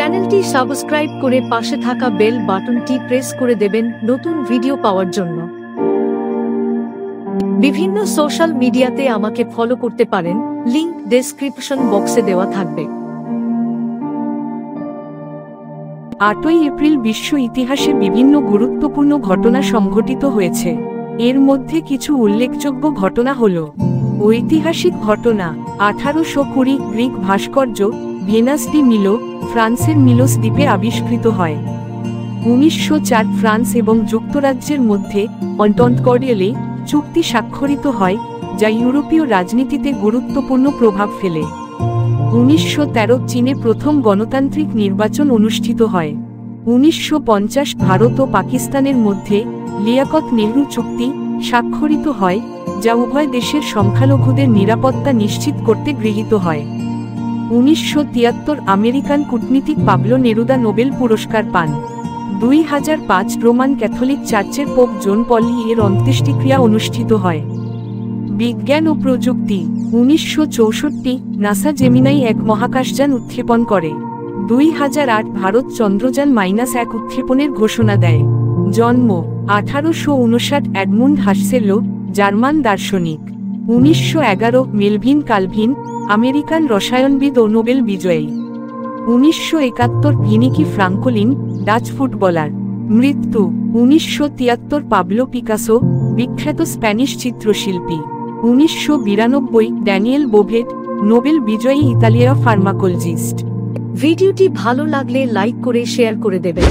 চ্যানেলটি সাবস্ক্রাইব করে পাশে থাকা বেল বাটনটি প্রেস করে দেবেন নতুন ভিডিও পাওয়ার জন্য। বিভিন্ন সোশ্যাল মিডিয়াতে আমাকে ফলো করতে পারেন, লিংক ডেসক্রিপশন বক্সে দেওয়া থাকবে। 8ই এপ্রিল বিশ্ব ইতিহাসে বিভিন্ন গুরুত্বপূর্ণ ঘটনা সংঘটিত হয়েছে। এর মধ্যে কিছু উল্লেখযোগ্য ঘটনা হল: ঐতিহাসিক ঘটনা 1820 গ্রিক ভাস্কর্য ভেনাস ডি মিলো ফ্রান্সের মিলোস দ্বীপে আবিষ্কৃত হয়। 1904 ফ্রান্স এবং যুক্তরাজ্যের মধ্যে অন্টন্ত কর্ডিয়ালে চুক্তি স্বাক্ষরিত হয়, যা ইউরোপীয় রাজনীতিতে গুরুত্বপূর্ণ প্রভাব ফেলে। 1913 চীনে প্রথম গণতান্ত্রিক নির্বাচন অনুষ্ঠিত হয়। 1950 ভারত ও পাকিস্তানের মধ্যে লিয়াকত নেহরু চুক্তি স্বাক্ষরিত হয়, যা উভয় দেশের সংখ্যালঘুদের নিরাপত্তা নিশ্চিত করতে গৃহীত হয়। 1973 আমেরিকান কূটনীতিক পাবলো নেরুদা নোবেল পুরস্কার পান। 2005 রোমান ক্যাথলিক চার্চের পোপ জন পল এর অন্ত্যেষ্টিক্রিয়া অনুষ্ঠিত হয়। বিজ্ঞান ও প্রযুক্তি 1964 নাসা জেমিনাই 1 মহাকাশযান উৎক্ষেপণ করে। 2008 ভারত চন্দ্রযান -1 উৎক্ষেপণের ঘোষণা দেয়। জন্ম 1859 এডমুন্ড হাসসেলো, জার্মান দার্শনিক। 1911 মেলভিন কালভিন, আমেরিকান রসায়নবিদ ও নোবেল বিজয়ী। 1971 ভিনিকি ফ্রাঙ্কলিন, ডাচ ফুটবলার। মৃত্যু 1973 পাবলো পিকাসো, বিখ্যাত স্প্যানিশ চিত্রশিল্পী। 1992 ড্যানিয়েল বোভেট, নোবেল বিজয়ী ইতালীয় ফার্মাকোলজিস্ট। ভিডিওটি ভালো লাগলে লাইক করে শেয়ার করে দেবেন।